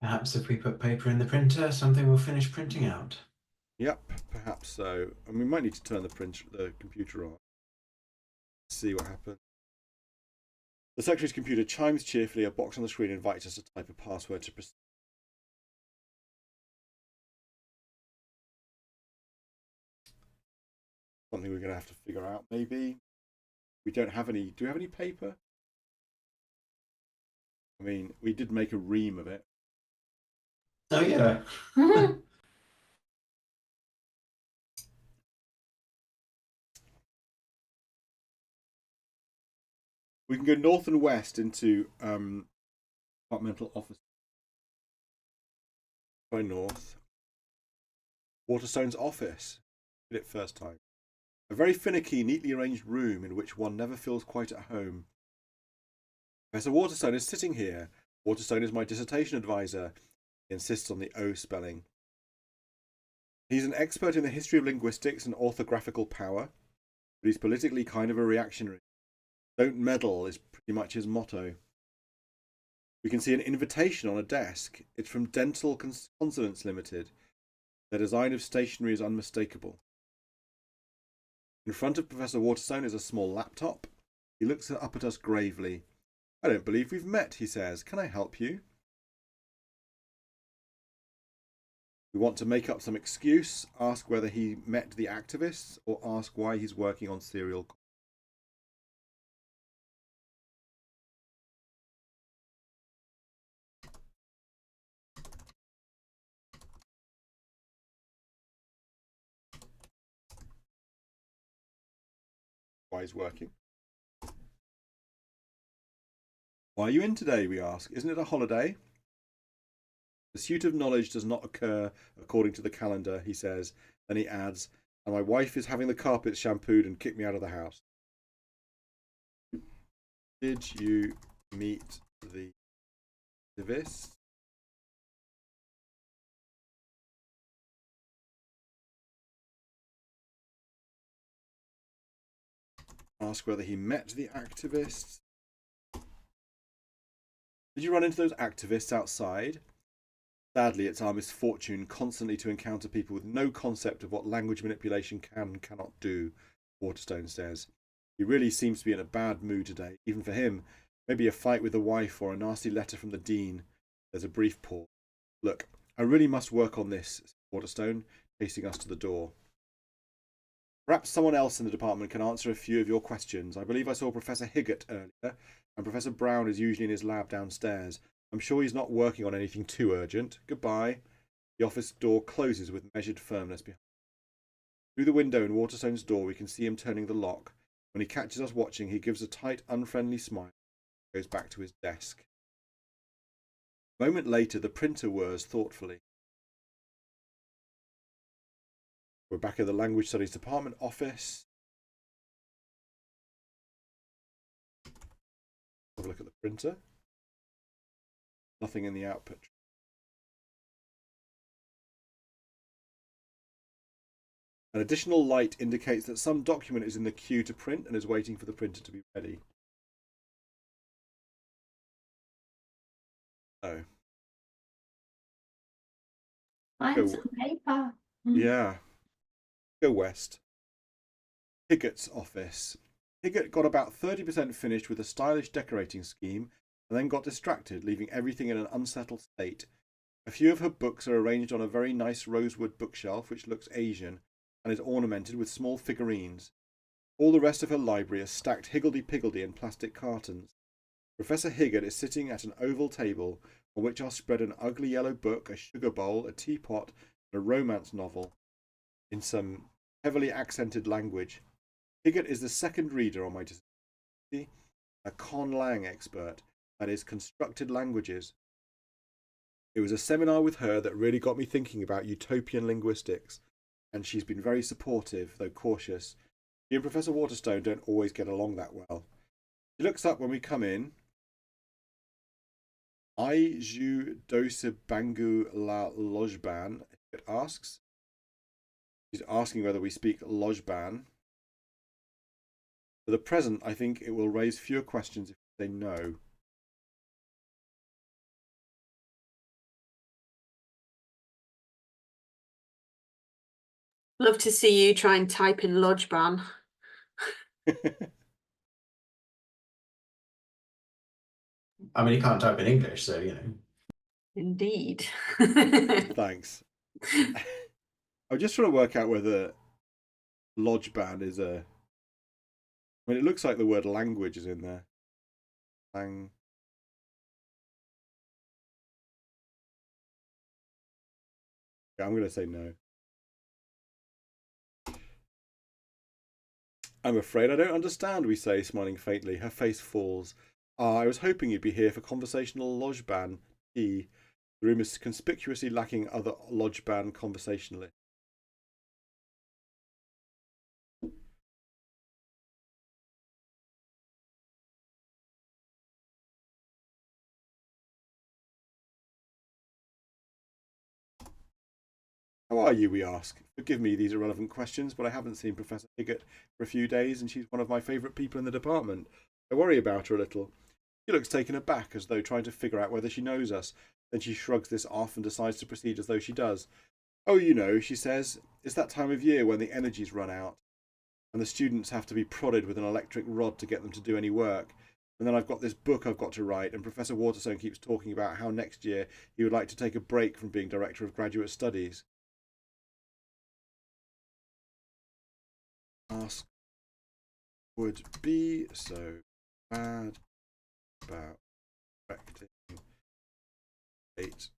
Perhaps if we put paper in the printer, something will finish printing out. Yep, perhaps so. And we might need to turn the computer on. See what happens. The secretary's computer chimes cheerfully. A box on the screen invites us to type a password to proceed. Something we're going to have to figure out, maybe. We don't have any. Do we have any paper? I mean, we did make a ream of it. Oh, yeah. We can go north and west into departmental office. By north. Waterstone's office. Did it first time. A very finicky, neatly arranged room in which one never feels quite at home. Professor Waterstone is sitting here. Waterstone is my dissertation advisor. He insists on the O spelling. He's an expert in the history of linguistics and orthographical power, but he's politically kind of a reactionary. Don't meddle is pretty much his motto. We can see an invitation on a desk. It's from Dental Consonants Limited. Their design of stationery is unmistakable. In front of Professor Waterstone is a small laptop. He looks up at us gravely. I don't believe we've met, he says. Can I help you? We want to make up some excuse, ask whether he met the activists, or ask why he's working on serial. Why he's working. Why are you in today, we ask. Isn't it a holiday? The pursuit of knowledge does not occur according to the calendar, he says. Then he adds, and my wife is having the carpets shampooed and kicked me out of the house. Did you meet the activists? Ask whether he met the activists. Did you run into those activists outside? Sadly, it's our misfortune constantly to encounter people with no concept of what language manipulation can and cannot do, Waterstone says. He really seems to be in a bad mood today, even for him. Maybe a fight with the wife or a nasty letter from the dean. There's a brief pause. Look, I really must work on this, says Waterstone, chasing us to the door. Perhaps someone else in the department can answer a few of your questions. I believe I saw Professor Higgett earlier, and Professor Brown is usually in his lab downstairs. I'm sure he's not working on anything too urgent. Goodbye. The office door closes with measured firmness behind. Through the window in Waterstone's door, we can see him turning the lock. When he catches us watching, he gives a tight, unfriendly smile and goes back to his desk. A moment later, the printer whirs thoughtfully. We're back in the Language Studies Department office. Have a look at the printer. Nothing in the output. An additional light indicates that some document is in the queue to print and is waiting for the printer to be ready. Oh. Find some paper. Yeah. Go west. Higgett's office. Higgett got about 30% finished with a stylish decorating scheme and then got distracted, leaving everything in an unsettled state. A few of her books are arranged on a very nice rosewood bookshelf which looks Asian and is ornamented with small figurines. All the rest of her library is stacked higgledy-piggledy in plastic cartons. Professor Higgett is sitting at an oval table on which are spread an ugly yellow book, a sugar bowl, a teapot, and a romance novel in some heavily accented language. Higgett is the second reader on my dissertation, a conlang expert, that is, constructed languages. It was a seminar with her that really got me thinking about utopian linguistics, and she's been very supportive, though cautious. She and Professor Waterstone don't always get along that well. She looks up when we come in. I ju dose bangu la lojban, it asks. She's asking whether we speak lojban. For the present, I think it will raise fewer questions if they know. Love to see you try and type in Lodgeban. I mean, he can't type in English, so, Indeed. Thanks. I'm just trying to work out whether lodgeban is a... I mean, it looks like the word language is in there. Yeah, I'm going to say no. I'm afraid I don't understand, we say, smiling faintly. Her face falls. Ah, I was hoping you'd be here for conversational lodgeban tea. The room is conspicuously lacking other lodgeban conversationalists. How are you, we ask. Forgive me these irrelevant questions, but I haven't seen Professor Higgett for a few days, and she's one of my favourite people in the department. I worry about her a little. She looks taken aback, as though trying to figure out whether she knows us. Then she shrugs this off and decides to proceed as though she does. Oh, you know, she says, it's that time of year when the energies run out, and the students have to be prodded with an electric rod to get them to do any work. And then I've got this book I've got to write, and Professor Waterstone keeps talking about how next year he would like to take a break from being Director of Graduate Studies. Ask would be so bad about correcting it.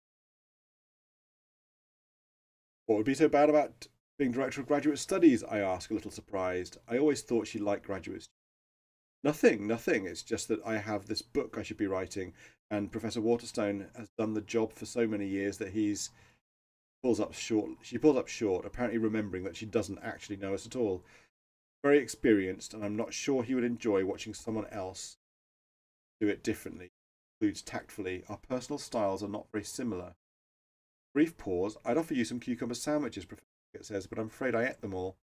What would be so bad about being Director of Graduate Studies? I ask, a little surprised. I always thought she liked graduates. Nothing. It's just that I have this book I should be writing, and Professor Waterstone has done the job for so many years that she pulls up short, apparently remembering that she doesn't actually know us at all. Very experienced, and I'm not sure he would enjoy watching someone else do it differently. Concludes tactfully, our personal styles are not very similar. Brief pause. I'd offer you some cucumber sandwiches, Professor Higgett says, but I'm afraid I ate them all.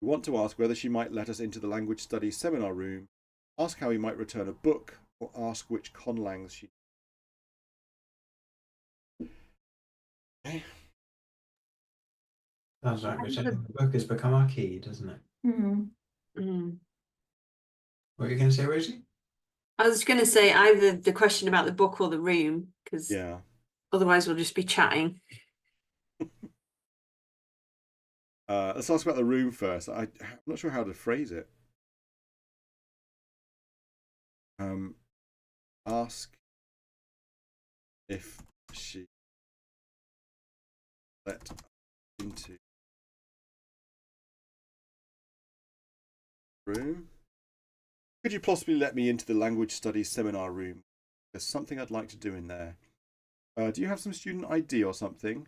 We want to ask whether she might let us into the language studies seminar room, ask how we might return a book, or ask which conlangs she... Okay. Sounds like returning the book has become our key, doesn't it? What are you going to say, Rosie? I was going to say either the question about the book or the room, because otherwise we'll just be chatting. Let's ask about the room first. I'm not sure how to phrase it. Ask if she let into room. Could you possibly let me into the language studies seminar room? There's something I'd like to do in there. Do you have some student ID or something?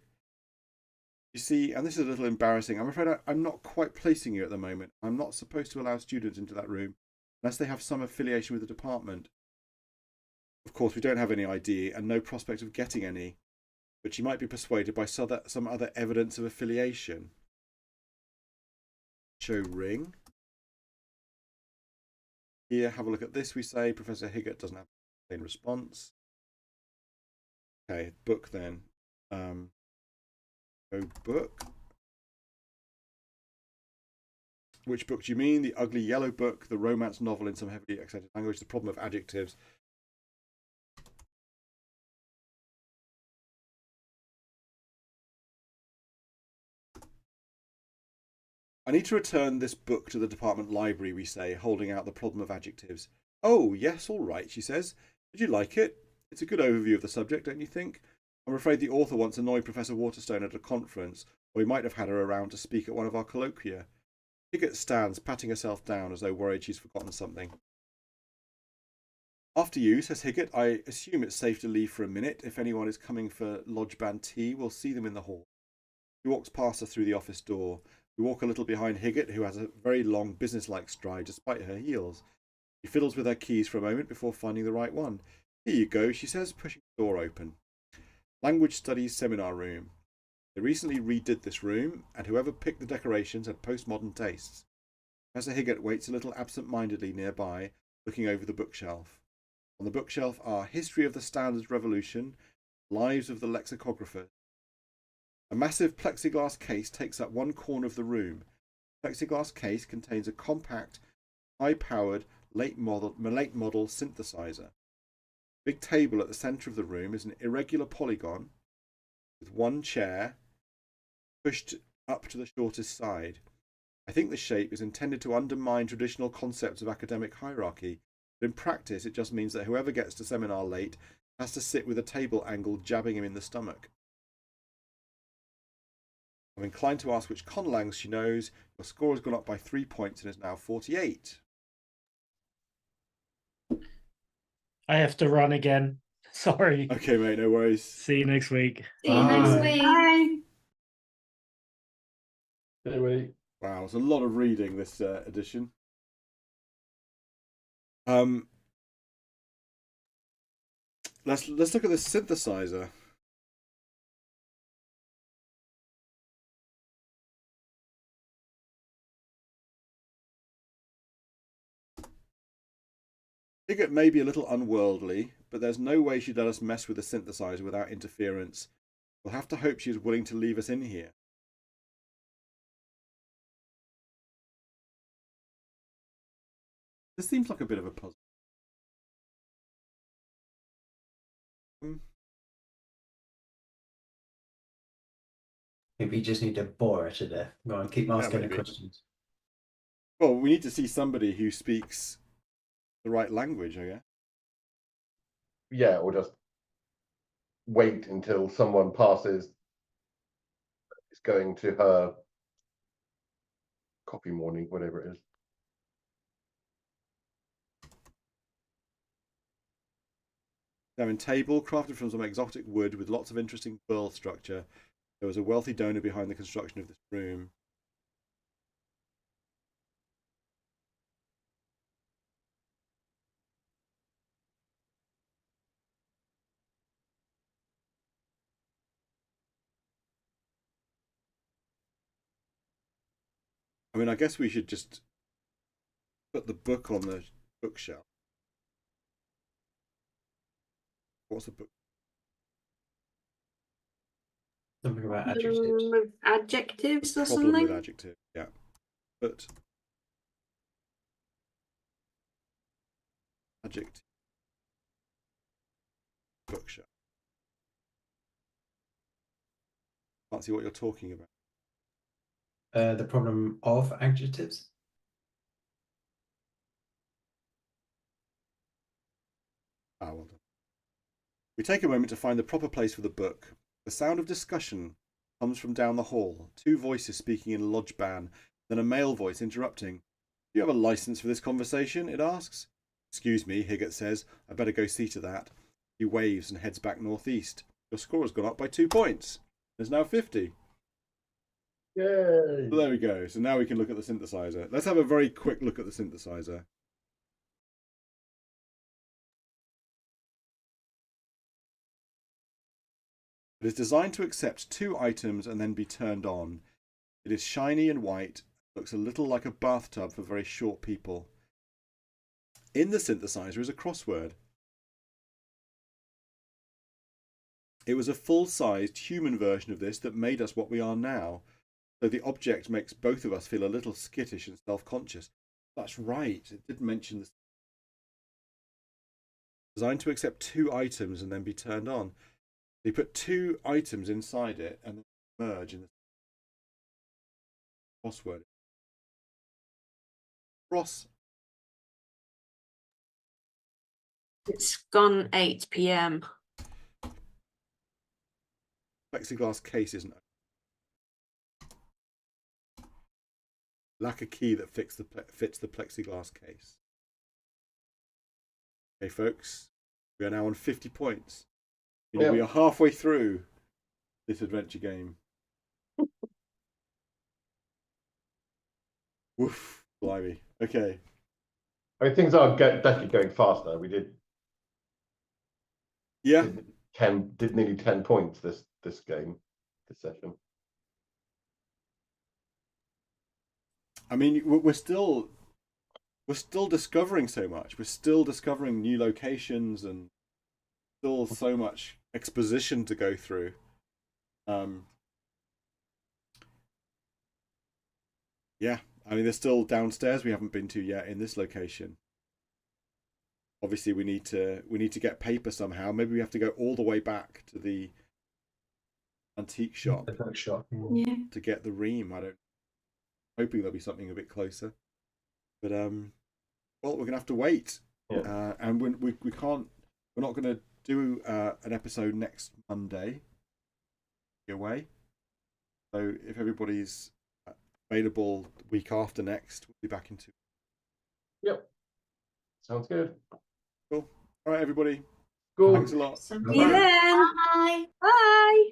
You see, and this is a little embarrassing. I'm afraid I'm not quite placing you at the moment. I'm not supposed to allow students into that room unless they have some affiliation with the department. Of course, we don't have any ID and no prospect of getting any, but you might be persuaded by some other evidence of affiliation. Show ring. Here, have a look at this, we say. Professor Higgett doesn't have the same response. Okay, book then. Go book. Which book do you mean? The ugly yellow book, the romance novel in some heavily accented language, the problem of adjectives. I need to return this book to the department library, we say, holding out the problem of adjectives. Oh, yes, all right, she says. Did you like it? It's a good overview of the subject, don't you think? I'm afraid the author once annoyed Professor Waterstone at a conference, or we might have had her around to speak at one of our colloquia. Higgett stands, patting herself down as though worried she's forgotten something. After you, says Higgett, I assume it's safe to leave for a minute. If anyone is coming for lodge band tea, we'll see them in the hall. He walks past her through the office door. We walk a little behind Higgett, who has a very long, business-like stride despite her heels. She fiddles with her keys for a moment before finding the right one. Here you go, she says, pushing the door open. Language Studies Seminar Room. They recently redid this room, and whoever picked the decorations had postmodern tastes. Professor Higgett waits a little absent-mindedly nearby, looking over the bookshelf. On the bookshelf are History of the Standards Revolution, Lives of the Lexicographers. A massive plexiglass case takes up one corner of the room. The plexiglass case contains a compact, high-powered, late model synthesizer. The big table at the centre of the room is an irregular polygon with one chair pushed up to the shortest side. I think the shape is intended to undermine traditional concepts of academic hierarchy, but in practice it just means that whoever gets to seminar late has to sit with a table angle jabbing him in the stomach. I'm inclined to ask which conlangs she knows. Your score has gone up by 3 points and is now 48. I have to run again. Sorry. Okay, mate, no worries. See you next week. See you next Bye. week. Bye. Anyway, Wow, it's a lot of reading this edition. Let's look at this synthesizer. Higgett may be a little unworldly, but there's no way she'd let us mess with the synthesizer without interference. We'll have to hope she's willing to leave us in here. This seems like a bit of a puzzle. Maybe you just need to bore her to death. Go on, keep asking her maybe. questions. Well, we need to see somebody who speaks the right language, I guess. yeah, or just wait until someone passes. It's going to her coffee morning, whatever it is. Diamond table, crafted from some exotic wood with lots of interesting burl structure. There was a wealthy donor behind the construction of this room. I mean, I guess we should just put the book on the bookshelf. What's the book? Something about adjectives. Adjectives or Problem with something? adjective, yeah. But adjective bookshelf. Can't see what you're talking about. The problem of adjectives. Ah, well done. We take a moment to find the proper place for the book. The sound of discussion comes from down the hall, two voices speaking in lodge ban, then a male voice interrupting. you have a license for this conversation? It asks. Excuse me, Higgett says. I better go see to that. He waves and heads back northeast. Your score has gone up by 2 points. There's now 50. Yay! So there we go. So now we can look at the synthesizer. Let's have a very quick look at the synthesizer. It is designed to accept 2 items and then be turned on. It is shiny and white, looks a little like a bathtub for very short people. In the synthesizer is a crossword. It was a full-sized human version of this that made us what we are now. So the object makes both of us feel a little skittish and self-conscious. That's right. It did mention this. Designed to accept 2 items and then be turned on. They put 2 items inside it and then merge in the crossword. Cross. It's gone 8 p.m. Plexiglass case isn't open. Lack a key that fits the plexiglass case. Okay, folks, we are now on 50 points. Yeah. We are halfway through this adventure game. Woof, blimey. Okay. I mean, things are definitely going faster. We did. Yeah. Did nearly 10 points this game, this session. I mean, we're still discovering so much. We're still discovering new locations and still so much exposition to go through. Yeah, I mean, there's still downstairs we haven't been to yet in this location. Obviously, we need to get paper somehow. Maybe we have to go all the way back to the antique shop Yeah. to get the ream. Hoping there'll be something a bit closer, but well, we're gonna have to wait. Yeah. And we can't. We're not gonna do an episode next Monday. Away. So if everybody's available the week after next, we'll be back into. Yep. Sounds good. Cool. All right, everybody. Cool. Thanks a lot. See you then. Bye. Bye.